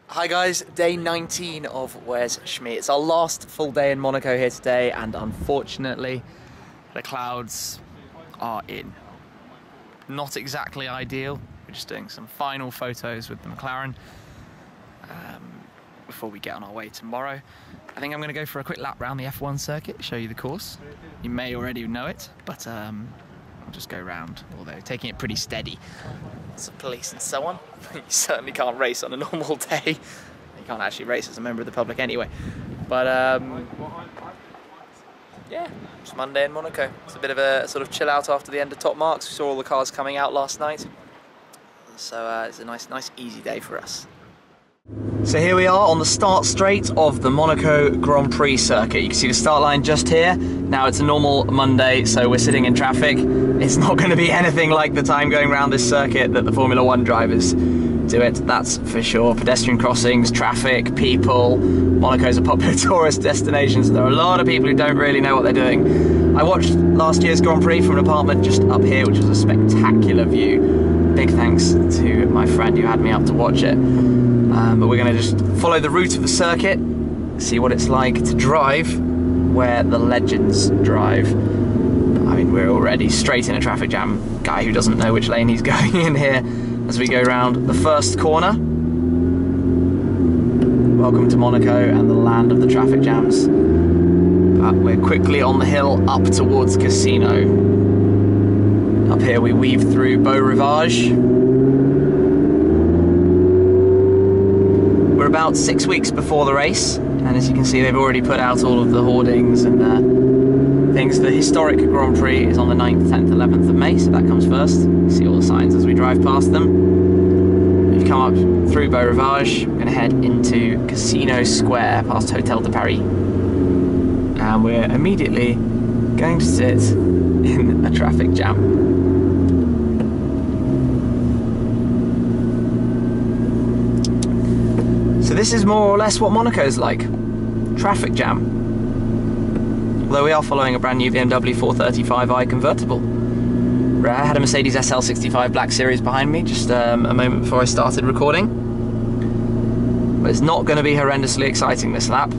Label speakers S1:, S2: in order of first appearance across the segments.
S1: Hi guys, day 19 of Where's Shmee. It's our last full day in Monaco here today, and unfortunately the clouds are in. Not exactly ideal. We're just doing some final photos with the McLaren before we get on our way tomorrow. I think I'm going to go for a quick lap around the F1 circuit, show you the course. You may already know it, but I'll just go round, although taking it pretty steady. Lots of police and so on. You certainly can't race on a normal day. You can't actually race as a member of the public anyway. But yeah, it's Monday in Monaco. It's a bit of a sort of chill out after the end of top marks. We saw all the cars coming out last night. So it's a nice easy day for us. So here we are on the start straight of the Monaco Grand Prix circuit. You can see the start line just here. Now it's a normal Monday, so we're sitting in traffic. It's not going to be anything like the time going around this circuit that the Formula 1 drivers do it, that's for sure. Pedestrian crossings, traffic, people. Monaco's a popular tourist destination, so there are a lot of people who don't really know what they're doing. I watched last year's Grand Prix from an apartment just up here, which was a spectacular view. Big thanks to my friend who had me up to watch it. But we're going to just follow the route of the circuit, see what it's like to drive where the legends drive. I mean, we're already straight in a traffic jam. Guy who doesn't know which lane he's going in here as we go round the first corner. Welcome to Monaco and the land of the traffic jams. But we're quickly on the hill up towards Casino. Up here we weave through Beau Rivage. We're about 6 weeks before the race, and as you can see they've already put out all of the hoardings and things. The historic Grand Prix is on the 9th, 10th, 11th of May, so that comes first. You see all the signs as we drive past them. We've come up through Beau Rivage, we're going to head into Casino Square past Hotel de Paris, and we're immediately going to sit in a traffic jam. So this is more or less what Monaco's like. Traffic jam. Although we are following a brand new BMW 435i convertible. Rare, had a Mercedes SL65 Black Series behind me just a moment before I started recording. But it's not going to be horrendously exciting this lap.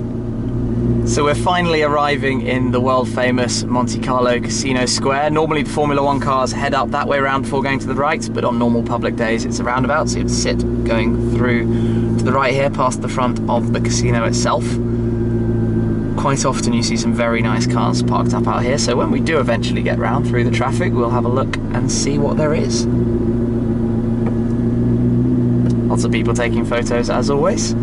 S1: So we're finally arriving in the world famous Monte Carlo Casino Square. Normally the Formula 1 cars head up that way around before going to the right, but on normal public days it's a roundabout, so you have to sit going through to the right here past the front of the casino itself. Quite often you see some very nice cars parked up out here, so when we do eventually get round through the traffic we'll have a look and see what there is. Lots of people taking photos as always.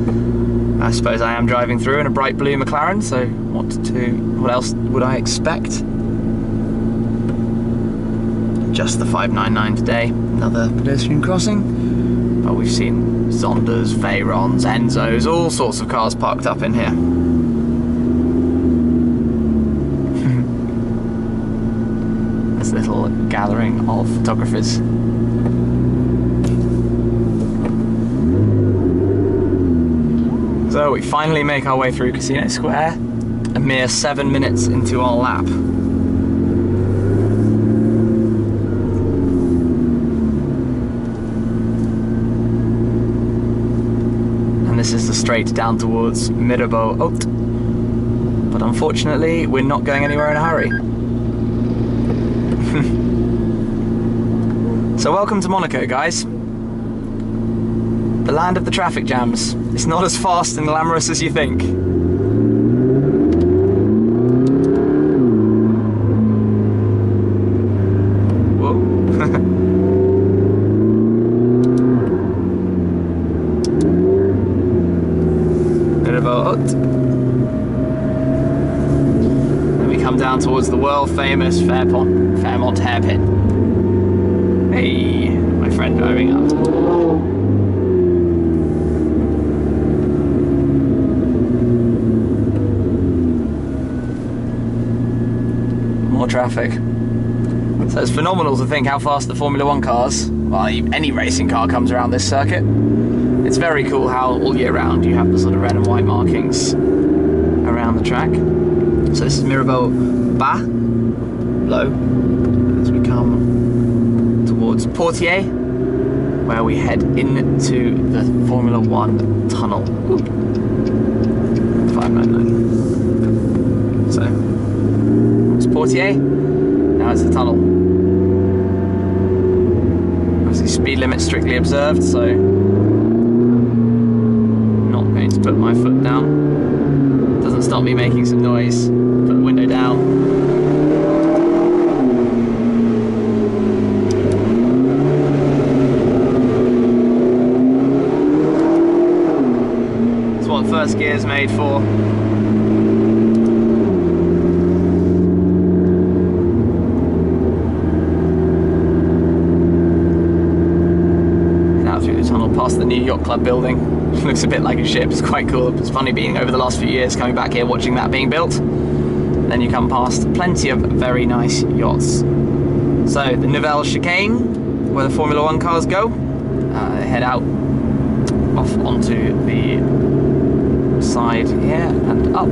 S1: I suppose I am driving through in a bright blue McLaren, so what else would I expect? Just the 599 today, another pedestrian crossing. But we've seen Zonders, Veyrons, Enzos, all sorts of cars parked up in here. This little gathering of photographers. So we finally make our way through Casino Square, a mere 7 minutes into our lap. And this is the straight down towards Mirabeau Haute. But unfortunately, we're not going anywhere in a hurry. So welcome to Monaco, guys. The land of the traffic jams. It's not as fast and glamorous as you think. Whoa. Bit of a hut. Then we come down towards the world famous Fairmont hairpin. Hey, my friend driving up. Traffic. So it's phenomenal to think how fast the Formula 1 cars, well, any racing car comes around this circuit. It's very cool how all year round you have the sort of red and white markings around the track. So this is Mirabeau Bas, low, as we come towards towards Portier, where we head into the Formula 1 tunnel. 599. So, it's Portier, now it's the tunnel. Obviously speed limit strictly observed, so not going to put my foot down. Doesn't stop me making some noise. Put the window down. First gear's made for. Out through the tunnel past the new yacht club building. Looks a bit like a ship. It's quite cool. It's funny being over the last few years coming back here watching that being built. And then you come past plenty of very nice yachts. So the Nouvelle Chicane, where the Formula 1 cars go, they head out off onto the side here and up.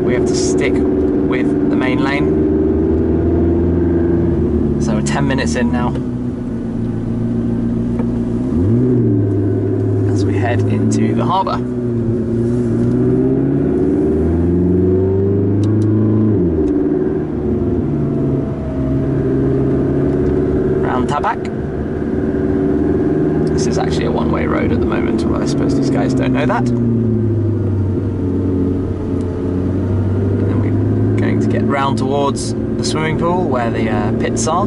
S1: We have to stick with the main lane. So we're 10 minutes in now as we head into the harbour. Round Tabac. This is actually a one-way road at the moment, although I suppose these guys don't know that. Get round towards the swimming pool where the pits are.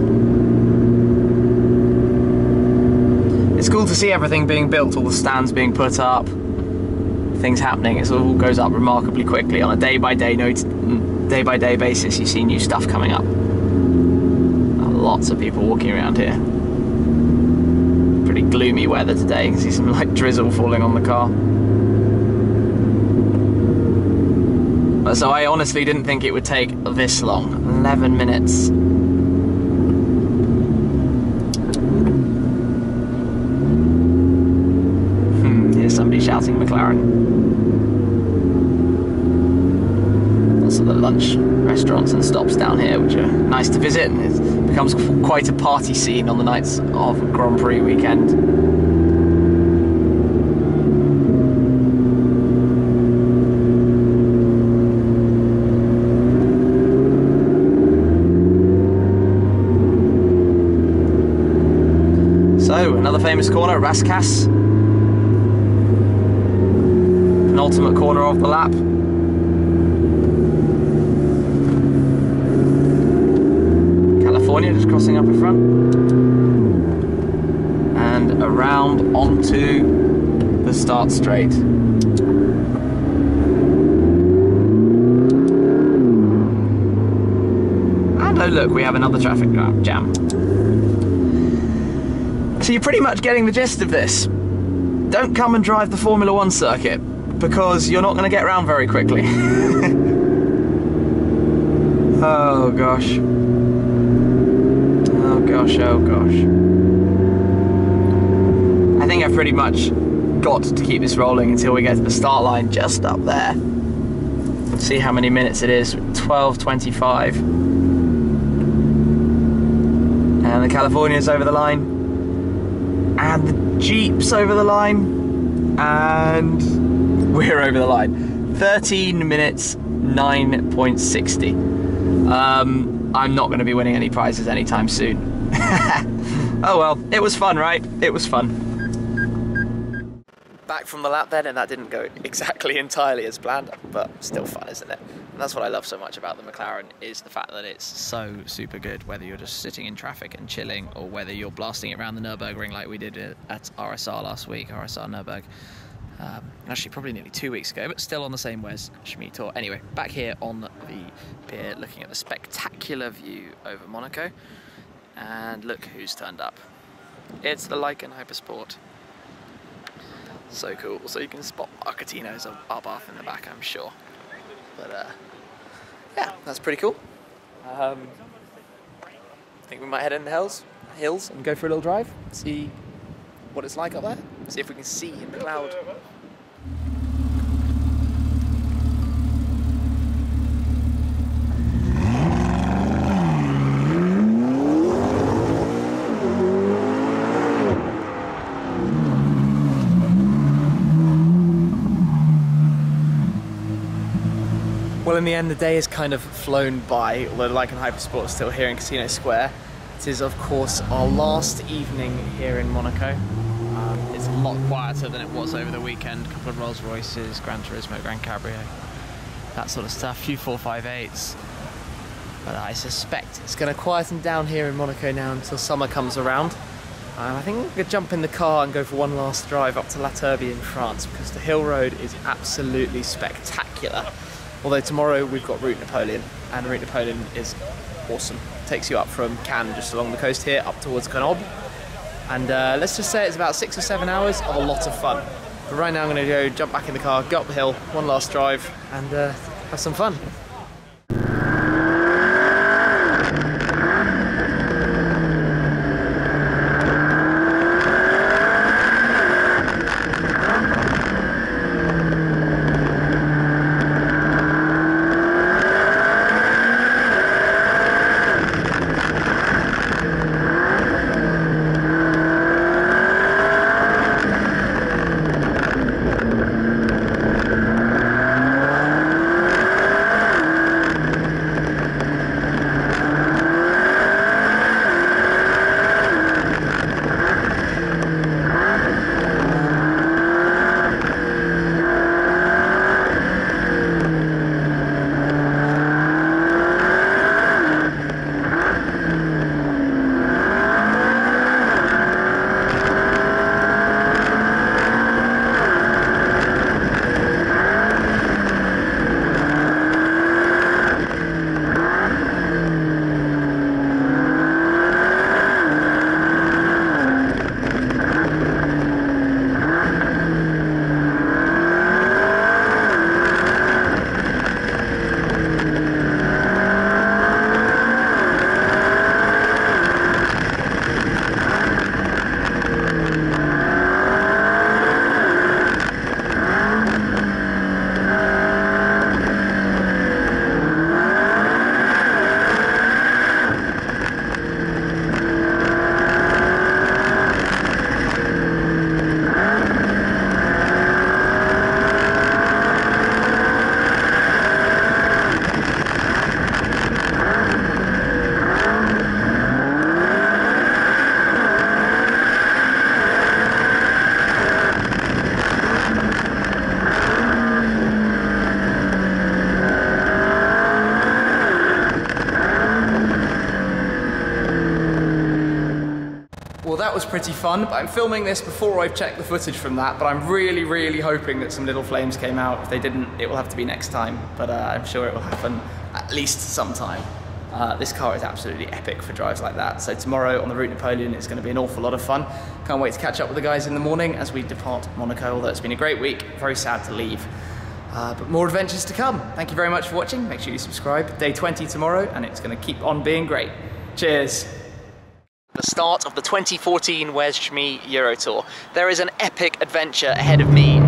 S1: It's cool to see everything being built, all the stands being put up, things happening. It all goes up remarkably quickly on a day-by-day basis. You see new stuff coming up. Lots of people walking around here. Pretty gloomy weather today. You can see some light drizzle falling on the car. So I honestly didn't think it would take this long. 11 minutes. Here's somebody shouting McLaren. Also the lunch restaurants and stops down here, which are nice to visit, and it becomes quite a party scene on the nights of Grand Prix weekend. So, another famous corner, Rascasse. Penultimate corner of the lap. California just crossing up in front. And around onto the start straight. And oh look, we have another traffic jam. So you're pretty much getting the gist of this. Don't come and drive the Formula 1 circuit, because you're not going to get around very quickly. Oh gosh. Oh gosh, oh gosh. I think I've pretty much got to keep this rolling until we get to the start line just up there. See how many minutes it is. 12:25. And the California's over the line. And the Jeep's over the line, and we're over the line. 13 minutes, 9.60. I'm not going to be winning any prizes anytime soon. Oh well, it was fun, right? It was fun. Back from the lap then, and that didn't go exactly entirely as planned, but still fun, isn't it? And that's what I love so much about the McLaren, is the fact that it's so super good, whether you're just sitting in traffic and chilling, or whether you're blasting it around the Nürburgring like we did at RSR last week, RSR Nürburg. Actually, probably nearly 2 weeks ago, but still on the same way as Shmee Tour. Anyway, back here on the pier, looking at the spectacular view over Monaco. And look who's turned up. It's the Lycan Hypersport. So cool. So you can spot Arcatino's Arbath in the back, I'm sure. But yeah, that's pretty cool. I think we might head in the hills and go for a little drive, see what it's like up there, see if we can see in the cloud. Well, in the end, the day has kind of flown by, although the Lycan Hypersport is still here in Casino Square. It is, of course, our last evening here in Monaco. It's a lot quieter than it was over the weekend. A couple of Rolls Royces, Gran Turismo, Gran Cabrio, that sort of stuff, a few 458s. But I suspect it's going to quieten down here in Monaco now until summer comes around. I think we're going to jump in the car and go for one last drive up to La Turbie in France, because the hill road is absolutely spectacular. Although tomorrow we've got Route Napoleon, and Route Napoleon is awesome. It takes you up from Cannes, just along the coast here, up towards Grenoble. And let's just say it's about 6 or 7 hours of a lot of fun. But right now I'm going to go jump back in the car, go up the hill, one last drive, and have some fun. Well, that was pretty fun, but I'm filming this before I've checked the footage from that, but I'm really hoping that some little flames came out. If they didn't, it will have to be next time, but I'm sure it will happen at least sometime. This car is absolutely epic for drives like that, so tomorrow on the Route Napoleon it's going to be an awful lot of fun. Can't wait to catch up with the guys in the morning as we depart Monaco, although it's been a great week. Very sad to leave. But more adventures to come. Thank you very much for watching. Make sure you subscribe. Day 20 tomorrow, and it's going to keep on being great. Cheers. The start of the 2014 Where's Shmee Euro Tour. There is an epic adventure ahead of me